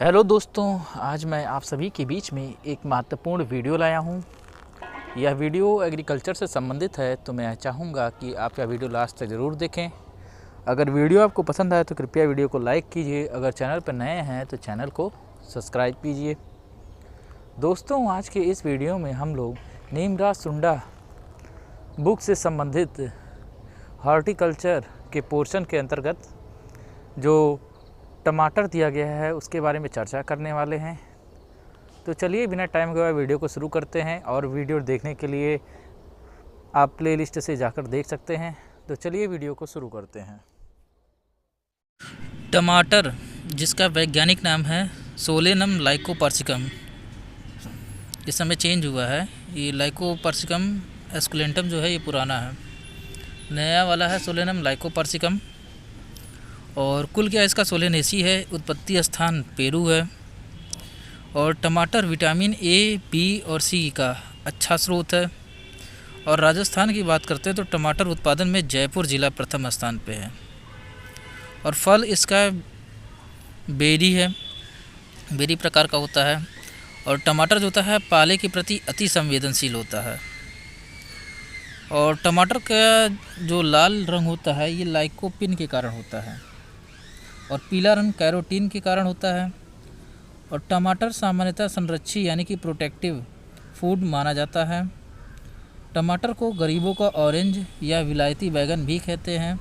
Hello दोस्तों, आज मैं आप सभी के बीच में एक महत्वपूर्ण वीडियो लाया हूँ। यह वीडियो एग्रीकल्चर से संबंधित है, तो मैं चाहूँगा कि आप यह वीडियो लास्ट तक ज़रूर देखें। अगर वीडियो आपको पसंद आए तो कृपया वीडियो को लाइक कीजिए। अगर चैनल पर नए हैं तो चैनल को सब्सक्राइब कीजिए। दोस्तों, आज के इस वीडियो में हम लोग नीमराज सुंडा बुक से संबंधित हॉर्टिकल्चर के पोर्शन के अंतर्गत जो टमाटर दिया गया है उसके बारे में चर्चा करने वाले हैं। तो चलिए बिना टाइम गवाए वीडियो को शुरू करते हैं, और वीडियो देखने के लिए आप प्लेलिस्ट से जाकर देख सकते हैं। तो चलिए वीडियो को शुरू करते हैं। टमाटर, जिसका वैज्ञानिक नाम है सोलेनम लाइकोपर्सिकम, इस समय चेंज हुआ है। ये लाइकोपर्सिकम एस्कुलेंटम जो है ये पुराना है, नया वाला है सोलेनम लाइकोपर्सिकम। और कुल क्या इसका सोलेनेसी है, उत्पत्ति स्थान पेरू है। और टमाटर विटामिन ए, बी और सी का अच्छा स्रोत है। और राजस्थान की बात करते हैं तो टमाटर उत्पादन में जयपुर ज़िला प्रथम स्थान पे है। और फल इसका बेरी है, बेरी प्रकार का होता है। और टमाटर जो होता है पाले के प्रति अति संवेदनशील होता है। और टमाटर का जो लाल रंग होता है ये लाइकोपिन के कारण होता है, और पीला रंग कैरोटीन के कारण होता है। और टमाटर सामान्यतः संरक्षी यानी कि प्रोटेक्टिव फूड माना जाता है। टमाटर को गरीबों का ऑरेंज या विलायती बैगन भी कहते हैं।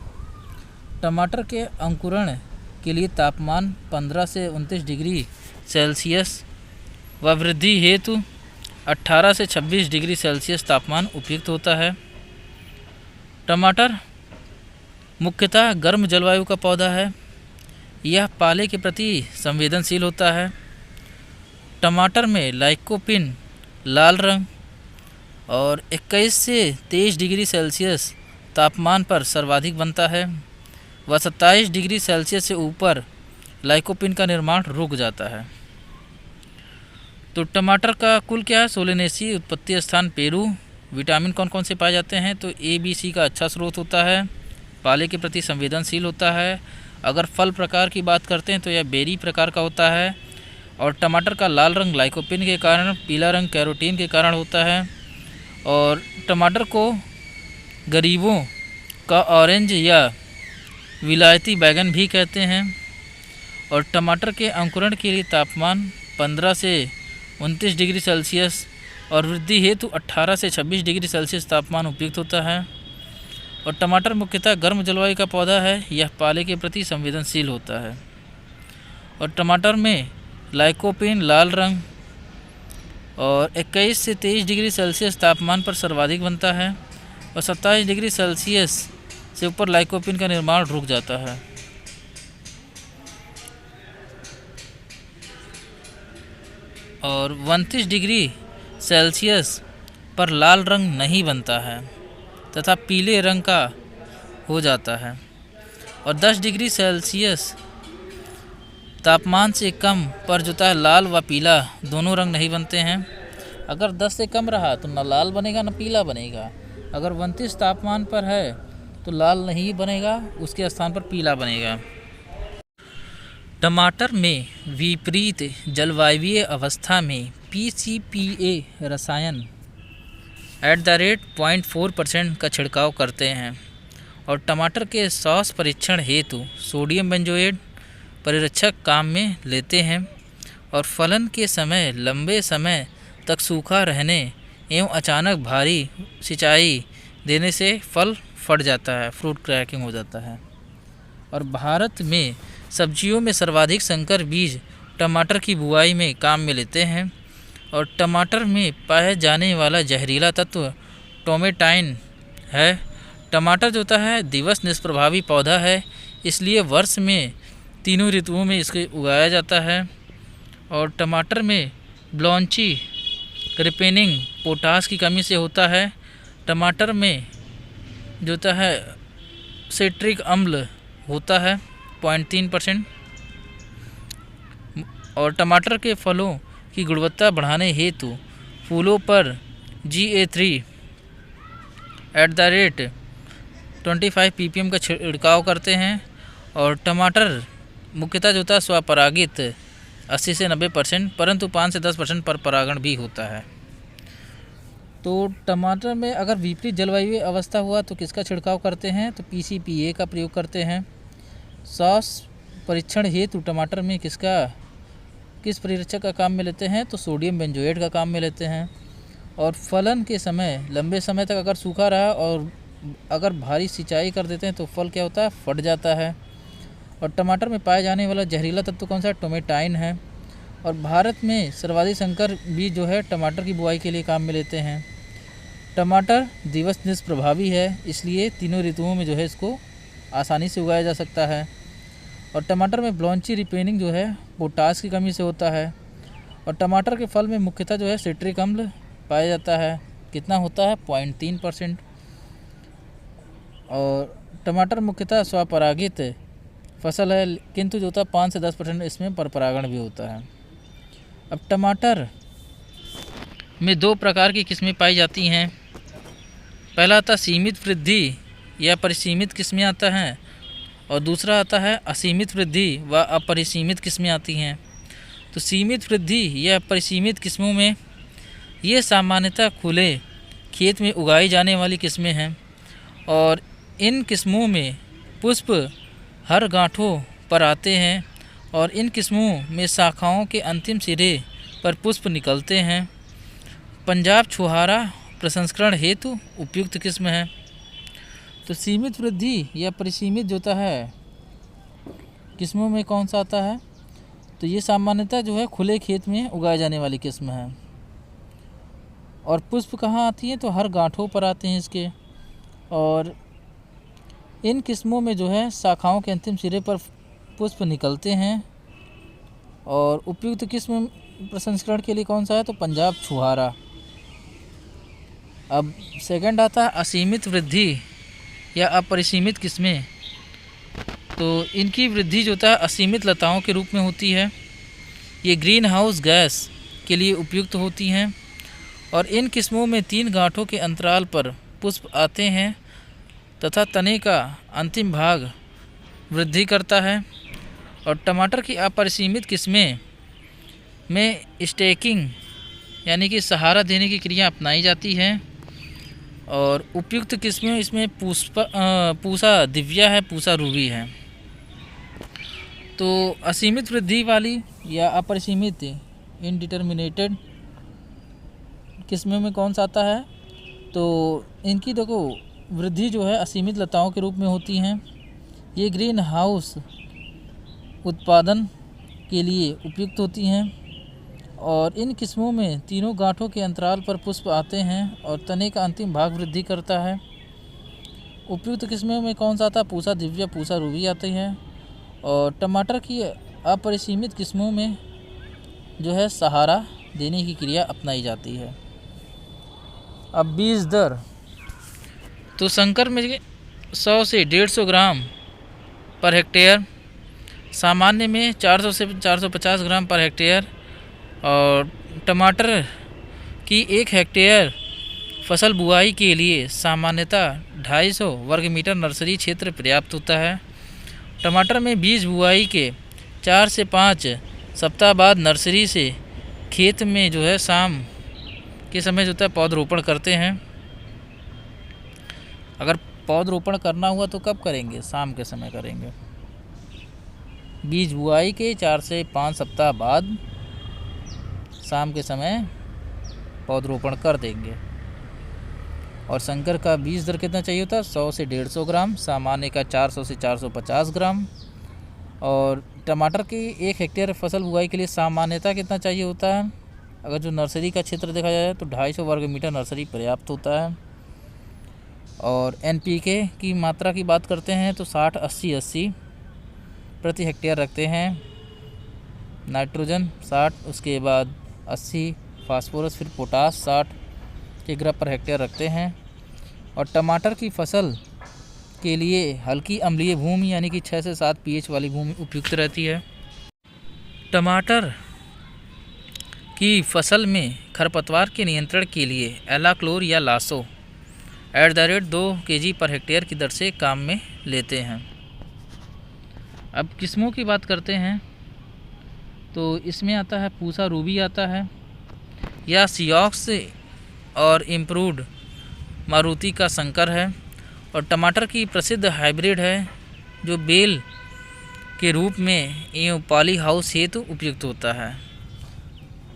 टमाटर के अंकुरण के लिए तापमान 15 से 29 डिग्री सेल्सियस व वृद्धि हेतु 18 से 26 डिग्री सेल्सियस तापमान उपयुक्त होता है। टमाटर मुख्यतः गर्म जलवायु का पौधा है। यह पाले के प्रति संवेदनशील होता है। टमाटर में लाइकोपिन लाल रंग और 21 से 23 डिग्री सेल्सियस तापमान पर सर्वाधिक बनता है व 27 डिग्री सेल्सियस से ऊपर लाइकोपिन का निर्माण रुक जाता है। तो टमाटर का कुल क्या है, सोलेनेसी, उत्पत्ति स्थान पेरू। विटामिन कौन कौन से पाए जाते हैं, तो ए, बी, सी का अच्छा स्रोत होता है, पाले के प्रति संवेदनशील होता है। अगर फल प्रकार की बात करते हैं तो यह बेरी प्रकार का होता है। और टमाटर का लाल रंग लाइकोपिन के कारण, पीला रंग कैरोटीन के कारण होता है। और टमाटर को गरीबों का ऑरेंज या विलायती बैगन भी कहते हैं। और टमाटर के अंकुरण के लिए तापमान 15 से 29 डिग्री सेल्सियस और वृद्धि हेतु 18 से 26 डिग्री सेल्सियस तापमान उपयुक्त होता है। और टमाटर मुख्यतः गर्म जलवायु का पौधा है। यह पाले के प्रति संवेदनशील होता है। और टमाटर में लाइकोपिन लाल रंग और 21 से 23 डिग्री सेल्सियस तापमान पर सर्वाधिक बनता है, और 27 डिग्री सेल्सियस से ऊपर लाइकोपिन का निर्माण रुक जाता है। और 29 डिग्री सेल्सियस पर लाल रंग नहीं बनता है तथा पीले रंग का हो जाता है। और 10 डिग्री सेल्सियस तापमान से कम पर जो है लाल व पीला दोनों रंग नहीं बनते हैं। अगर 10 से कम रहा तो न लाल बनेगा न पीला बनेगा। अगर 29 तापमान पर है तो लाल नहीं बनेगा, उसके स्थान पर पीला बनेगा। टमाटर में विपरीत जलवायुवीय अवस्था में PCPA रसायन @0.4% का छिड़काव करते हैं। और टमाटर के सॉस परीक्षण हेतु सोडियम बेंजोएट परिरक्षक काम में लेते हैं। और फलन के समय लंबे समय तक सूखा रहने एवं अचानक भारी सिंचाई देने से फल फट जाता है, फ्रूट क्रैकिंग हो जाता है। और भारत में सब्जियों में सर्वाधिक संकर बीज टमाटर की बुआई में काम में लेते हैं। और टमाटर में पाए जाने वाला जहरीला तत्व टोमेटाइन है। टमाटर जो होता है दिवस निष्प्रभावी पौधा है, इसलिए वर्ष में तीनों ऋतुओं में इसको उगाया जाता है। और टमाटर में ब्लॉन्ची रिपेनिंग पोटास की कमी से होता है। टमाटर में जो होता है सिट्रिक अम्ल होता है 0.3%। और टमाटर के फलों की गुणवत्ता बढ़ाने हेतु फूलों पर GA3 @25 ppm का छिड़काव करते हैं। और टमाटर मुख्यतः जो होता है स्वपरागित 80 से 90%, परंतु 5 से 10% पर परागण भी होता है। तो टमाटर में अगर विपरीत जलवायु अवस्था हुआ तो किसका छिड़काव करते हैं? तो PCPA का प्रयोग करते हैं। सॉस परीक्षण हेतु टमाटर में किस परिरक्षक का काम में लेते हैं? तो सोडियम बेंजोएट का काम में लेते हैं। और फलन के समय लंबे समय तक अगर सूखा रहा और अगर भारी सिंचाई कर देते हैं तो फल क्या होता है? फट जाता है। और टमाटर में पाए जाने वाला जहरीला तत्व कौन सा है? टोमेटाइन है। और भारत में सर्वाधिक संकर बीज जो है टमाटर की बुआई के लिए काम में लेते हैं। टमाटर दिवस निष्प्रभावी है, इसलिए तीनों ऋतुओं में जो है इसको आसानी से उगाया जा सकता है। और टमाटर में ब्लॉन्ची रिपेनिंग जो है पोटास की कमी से होता है। और टमाटर के फल में मुख्यतः जो है सिट्रिक अम्ल पाया जाता है। कितना होता है? 0.3%। और टमाटर मुख्यतः स्वपरागित फसल है, किंतु जो होता है 5 से 10% इसमें परपरागण भी होता है। अब टमाटर में 2 प्रकार की किस्में पाई जाती हैं। पहला आता है सीमित वृद्धि या परिसीमित किस्में आता है, और दूसरा आता है असीमित वृद्धि व अपरिसीमित किस्में आती हैं। तो सीमित वृद्धि या परिसीमित किस्मों में ये सामान्यतः खुले खेत में उगाई जाने वाली किस्में हैं, और इन किस्मों में पुष्प हर गांठों पर आते हैं, और इन किस्मों में शाखाओं के अंतिम सिरे पर पुष्प निकलते हैं। पंजाब छुहारा प्रसंस्करण हेतु उपयुक्त किस्म है। तो सीमित वृद्धि या परिसीमित जो होता है किस्मों में कौन सा आता है? तो ये सामान्यतः जो है खुले खेत में उगाए जाने वाली किस्म है। और पुष्प कहाँ आती हैं? तो हर गांठों पर आते हैं इसके। और इन किस्मों में जो है शाखाओं के अंतिम सिरे पर पुष्प निकलते हैं। और उपयुक्त किस्म प्रसंस्करण के लिए कौन सा है? तो पंजाब छुहारा। अब सेकंड आता है असीमित वृद्धि या अपरिसीमित किस्में। तो इनकी वृद्धि जो होता है असीमित लताओं के रूप में होती है। ये ग्रीन हाउस गैस के लिए उपयुक्त होती हैं, और इन किस्मों में 3 गांठों के अंतराल पर पुष्प आते हैं तथा तने का अंतिम भाग वृद्धि करता है। और टमाटर की अपरिसीमित किस्में में स्टेकिंग यानी कि सहारा देने की क्रिया अपनाई जाती है। और उपयुक्त किस्में इसमें पूसा दिव्या है, पूसा रूबी है। तो असीमित वृद्धि वाली या अपरिसीमित इनडिटर्मिनेटेड किस्में में कौन सा आता है? तो इनकी देखो वृद्धि जो है असीमित लताओं के रूप में होती हैं। ये ग्रीन हाउस उत्पादन के लिए उपयुक्त होती हैं, और इन किस्मों में 3 गांठों के अंतराल पर पुष्प आते हैं और तने का अंतिम भाग वृद्धि करता है। उपयुक्त किस्मों में कौन सा आता है? पूसा दिव्या, पूसा रूबी आती है। और टमाटर की अपरिसीमित किस्मों में जो है सहारा देने की क्रिया अपनाई जाती है। अब बीज दर, तो संकर में 100 से 150 ग्राम पर हेक्टेयर, सामान्य में 400 से 450 ग्राम पर हेक्टेयर। और टमाटर की 1 हेक्टेयर फसल बुआई के लिए सामान्यतः 250 वर्ग मीटर नर्सरी क्षेत्र पर्याप्त होता है। टमाटर में बीज बुआई के 4 से 5 सप्ताह बाद नर्सरी से खेत में जो है शाम के समय जो होता है पौधरोपण करते हैं। अगर पौधरोपण करना हुआ तो कब करेंगे? शाम के समय करेंगे। बीज बुआई के 4 से 5 सप्ताह बाद शाम के समय पौधरोपण कर देंगे। और संकर का बीज दर कितना चाहिए होता है? 100 से 150 ग्राम, सामान्य का 400 से 450 ग्राम। और टमाटर की 1 हेक्टेयर फसल बुआई के लिए सामान्यतः कितना चाहिए होता है? अगर जो नर्सरी का क्षेत्र देखा जाए तो 250 वर्ग मीटर नर्सरी पर्याप्त होता है। और NPK की मात्रा की बात करते हैं तो 60-80-80 प्रति हेक्टेयर रखते हैं। नाइट्रोजन 60, उसके बाद 80 फास्फोरस, फिर पोटास 60 किग्रा पर हेक्टेयर रखते हैं। और टमाटर की फसल के लिए हल्की अम्लीय भूमि यानी कि 6 से 7 pH वाली भूमि उपयुक्त रहती है। टमाटर की फसल में खरपतवार के नियंत्रण के लिए एलाक्लोर या लासो @ 2 kg पर हेक्टेयर की दर से काम में लेते हैं। अब किस्मों की बात करते हैं तो इसमें आता है पूसा रूबी आता है, या सियोक्स और इम्प्रूव्ड मारुति का संकर है, और टमाटर की प्रसिद्ध हाइब्रिड है जो बेल के रूप में एवं पॉली हाउस हेतु उपयुक्त होता है।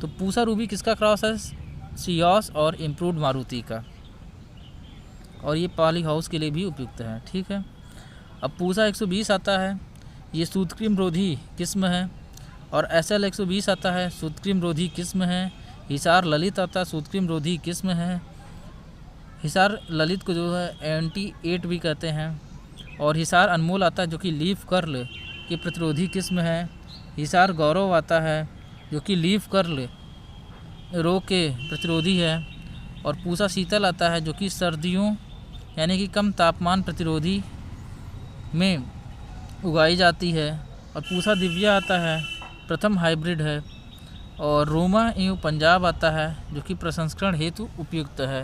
तो पूसा रूबी किसका क्रॉस है? सियोस और इम्प्रूव्ड मारुति का, और ये पॉली हाउस के लिए भी उपयुक्त है। ठीक है। अब पूसा 120 आता है, ये सूतकृमि रोधी किस्म है, और SL 120 आता है, सूतकृमि रोधी किस्म है। हिसार ललित आता है, सूतकृमि रोधी किस्म है। हिसार ललित को जो है एंटी-8 भी कहते हैं। और हिसार अनमोल आता है जो कि लीफ कर्ल के प्रतिरोधी किस्म है। हिसार गौरव आता है जो कि लीफ कर्ल रोग के प्रतिरोधी है। और पूसा शीतल आता है जो कि सर्दियों यानी कि कम तापमान प्रतिरोधी में उगाई जाती है। और पूसा दिव्या आता है, प्रथम हाइब्रिड है। और रोमा एवं पंजाब आता है जो कि प्रसंस्करण हेतु उपयुक्त है।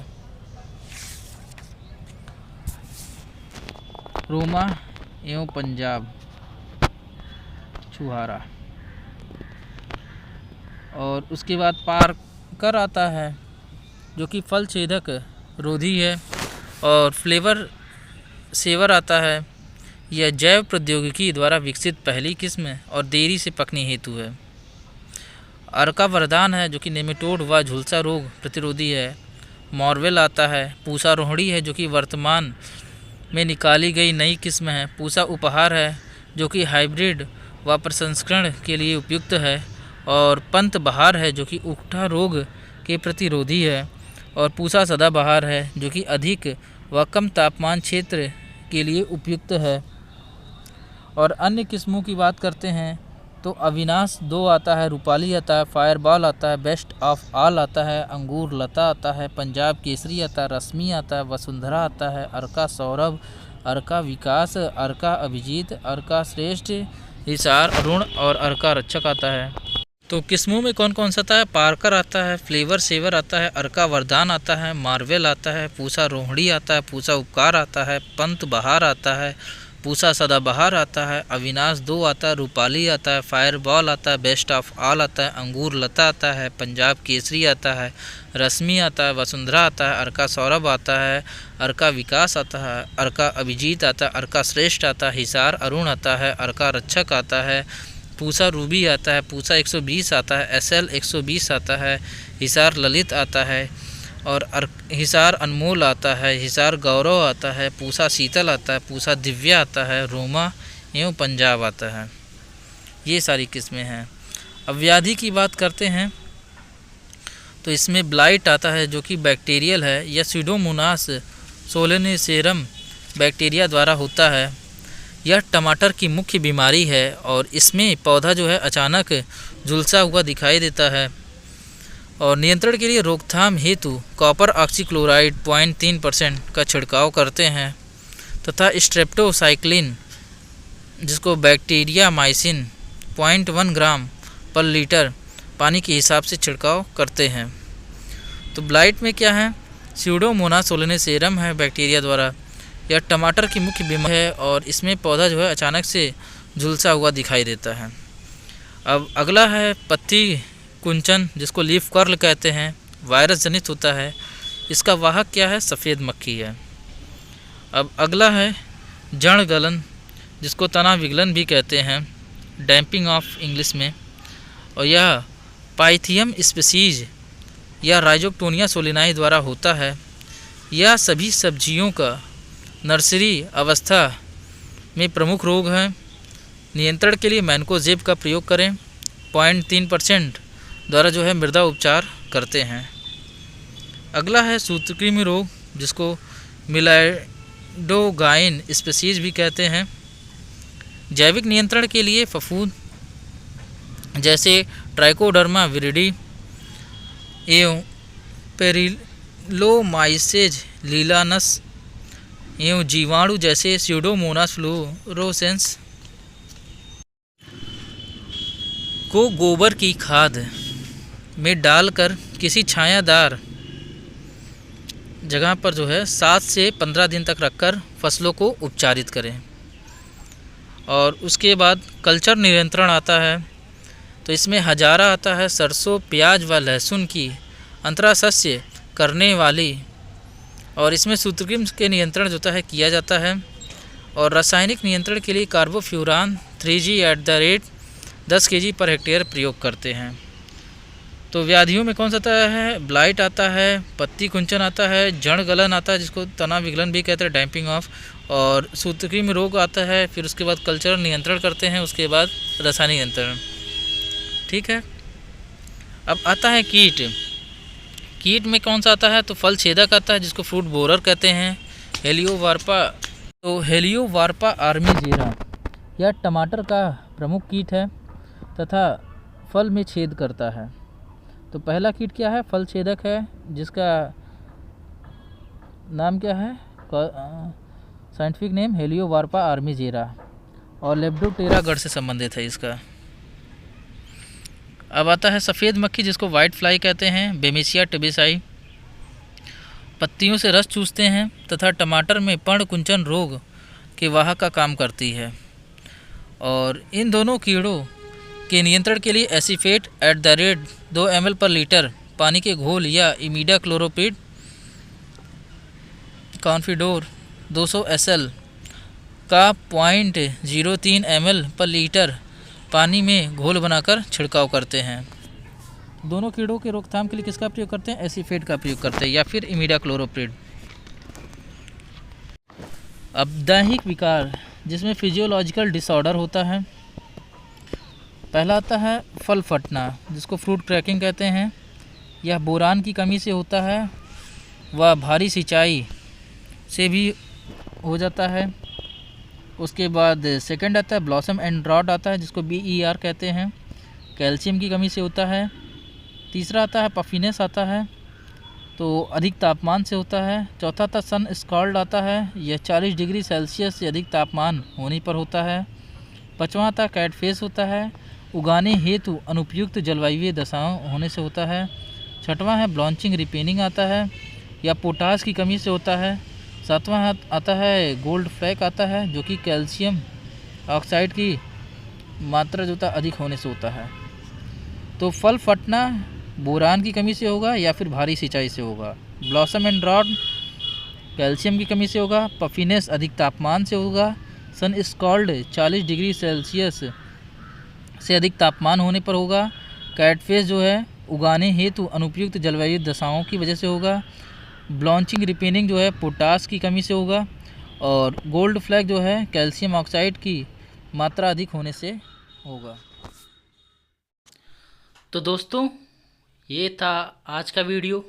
रोमा एवं पंजाब छुहारा। और उसके बाद पारकर आता है जो कि फल छेदक रोधी है। और फ्लेवर सेवर आता है, यह जैव प्रौद्योगिकी द्वारा विकसित पहली किस्म और देरी से पकने हेतु है। अर्का वरदान है जो कि नेमेटोड व झुलसा रोग प्रतिरोधी है। मॉर्वेल आता है। पूसा रोहिणी है जो कि वर्तमान में निकाली गई नई किस्म है। पूसा उपहार है जो कि हाइब्रिड व प्रसंस्करण के लिए उपयुक्त है। और पंत बहार है जो कि उकठा रोग के प्रतिरोधी है। और पूसा सदाबहार है जो कि अधिक व कम तापमान क्षेत्र के लिए उपयुक्त है। और अन्य किस्मों की बात करते हैं तो अविनाश 2 आता है, रूपाली आता है, फायरबॉल आता है, बेस्ट ऑफ ऑल आता है, अंगूर लता आता है, पंजाब केसरी आता है, रश्मि आता है, वसुंधरा आता है, अर्का सौरभ, अर्का विकास, अर्का अभिजीत, अर्का श्रेष्ठ, हिसार अरुण और अर्का रक्षक आता है। तो किस्मों में कौन कौन सा आता है? पारकर आता है, फ्लेवर सेवर आता है, अर्का वरदान आता है, मार्वेल आता है, पूसा रोहिणी आता है, पूसा उपकार आता है, पंत बहार आता है, पूसा सदाबहार आता है, अविनाश 2 आता है, रूपाली आता है, फायरबॉल आता है, बेस्ट ऑफ ऑल आता है, अंगूर लता आता है, पंजाब केसरी आता है, रश्मि आता है, वसुंधरा आता है, अर्का सौरभ आता है, अर्का विकास आता है, अर्का अभिजीत आता है, अर्का श्रेष्ठ आता है, हिसार अरुण आता है, अर्का रक्षक आता है, पूसा रूबी आता है, पूसा 120 आता है, SL 120 आता है, हिसार ललित आता है, और हिसार अनमोल आता है, हिसार गौरव आता है, पूसा शीतल आता है, पूसा दिव्या आता है, रोमा एवं पंजाब आता है। ये सारी किस्में हैं। अब व्याधि की बात करते हैं तो इसमें ब्लाइट आता है जो कि बैक्टीरियल है, या स्यूडोमोनास सोलेनेसेरम बैक्टीरिया द्वारा होता है। यह टमाटर की मुख्य बीमारी है और इसमें पौधा जो है अचानक झुलसा हुआ दिखाई देता है। और नियंत्रण के लिए रोकथाम हेतु कॉपर ऑक्सीक्लोराइड 0.3% का छिड़काव करते हैं तथा स्ट्रेप्टोसाइक्लिन जिसको बैक्टीरिया माइसिन 0.1 ग्राम पर लीटर पानी के हिसाब से छिड़काव करते हैं। तो ब्लाइट में क्या है? स्यूडोमोनास सोलेनेसेरम है बैक्टीरिया द्वारा। यह टमाटर की मुख्य बीमारी है और इसमें पौधा जो है अचानक से झुलसा हुआ दिखाई देता है। अब अगला है पत्ती कुंचन जिसको लीफ कर्ल कहते हैं, वायरस जनित होता है। इसका वाहक क्या है? सफ़ेद मक्खी है। अब अगला है जड़ गलन जिसको तना विगलन भी कहते हैं, डैम्पिंग ऑफ इंग्लिश में, और यह पाइथियम स्पीसीज या राइजोक्टोनिया सोलिनाई द्वारा होता है। यह सभी सब्जियों का नर्सरी अवस्था में प्रमुख रोग है। नियंत्रण के लिए मैनकोजेब का प्रयोग करें। 0.3% द्वारा जो है मृदा उपचार करते हैं। अगला है सूत्रकृमि रोग जिसको मिलाइडोगाइन स्पीसीज भी कहते हैं। जैविक नियंत्रण के लिए फफूंद जैसे ट्राइकोडर्मा विरिडी एवं पेरिलोमाइसेज लीलानस एवं जीवाणु जैसे स्यूडोमोनास फ्लोरोसेंस को गोबर की खाद में डालकर किसी छायादार जगह पर जो है 7 से 15 दिन तक रखकर फसलों को उपचारित करें। और उसके बाद कल्चर नियंत्रण आता है तो इसमें हजारा आता है, सरसों, प्याज व लहसुन की अंतराशस्य करने वाली, और इसमें सूत्रकृमि के नियंत्रण जो होता है किया जाता है। और रासायनिक नियंत्रण के लिए carbofuran 3G@10 kg per hectare प्रयोग करते हैं। तो व्याधियों में कौन सा आता है? ब्लाइट आता है, पत्ती कुंचन आता है, जड़ गलन आता है जिसको तना विगलन भी कहते हैं, डैम्पिंग ऑफ, और सूत्रकृमि रोग आता है। फिर उसके बाद कल्चरल नियंत्रण करते हैं, उसके बाद रासायनिक नियंत्रण। ठीक है, अब आता है कीट। कीट में कौन सा आता है? तो फल छेदक आता है जिसको फ्रूट बोरर कहते हैं, हेलियोवार्पा। तो हेलियोवार्पा आर्मीजेरा यह टमाटर का प्रमुख कीट है तथा फल में छेद करता है। तो पहला कीट क्या है? फल छेदक है, जिसका नाम क्या है? साइंटिफिक नेम हेलियोवार्पा आर्मीजेरा, और लेप्डोप्टेरा से संबंधित है इसका। अब आता है सफ़ेद मक्खी जिसको वाइट फ्लाई कहते हैं, बेमेसिया टेबेसाई। पत्तियों से रस चूसते हैं तथा टमाटर में पर्ण कुंचन रोग के वाहक का काम करती है। और इन दोनों कीड़ों के नियंत्रण के लिए एसीफेट @ 2 ml पर लीटर पानी के घोल या इमीडा क्लोरोपिड कॉन्फिडोर 200 SL का 0.03 ml पर लीटर पानी में घोल बनाकर छिड़काव करते हैं। दोनों कीड़ों के रोकथाम के लिए किसका प्रयोग करते हैं? एसीफेट का प्रयोग करते हैं या फिर इमीडा क्लोरोपिड। अब दैहिक विकार जिसमें फिजियोलॉजिकल डिसऑर्डर होता है। पहला आता है फल फटना जिसको फ्रूट क्रैकिंग कहते हैं। यह बोरान की कमी से होता है व भारी सिंचाई से भी हो जाता है। उसके बाद सेकंड आता है ब्लॉसम एंड रॉट आता है जिसको BER कहते हैं, कैल्शियम की कमी से होता है। तीसरा आता है पफिनेस आता है, तो अधिक तापमान से होता है। चौथा आता सन स्कॉल्ड आता है, यह 40 डिग्री सेल्सियस से अधिक तापमान होने पर होता है। पाँचवा आता कैटफेस होता है, उगाने हेतु अनुपयुक्त जलवायु दशाओं होने से होता है। छठवां है ब्लॉन्चिंग रिपेनिंग आता है, या पोटास की कमी से होता है। सातवां आता है गोल्ड फ्लैक आता है जो कि कैल्शियम ऑक्साइड की मात्रा जो अधिक होने से होता है। तो फल फटना बोरान की कमी से होगा या फिर भारी सिंचाई से होगा। ब्लॉसम एंड रॉड कैल्शियम की कमी से होगा। पफिनेस अधिक तापमान से होगा। सन स्कॉल्ड 40 डिग्री सेल्सियस से अधिक तापमान होने पर होगा। कैटफेस जो है उगाने हेतु अनुपयुक्त जलवायु दशाओं की वजह से होगा। ब्लॉन्चिंग रिपेनिंग जो है पोटास की कमी से होगा। और गोल्ड फ्लैग जो है कैल्शियम ऑक्साइड की मात्रा अधिक होने से होगा। तो दोस्तों ये था आज का वीडियो।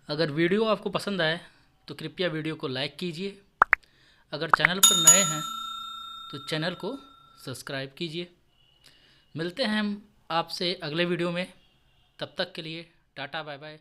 अगर वीडियो आपको पसंद आए तो कृपया वीडियो को लाइक कीजिए। अगर चैनल पर नए हैं तो चैनल को सब्सक्राइब कीजिए। मिलते हैं हम आपसे अगले वीडियो में, तब तक के लिए टाटा बाय बाय।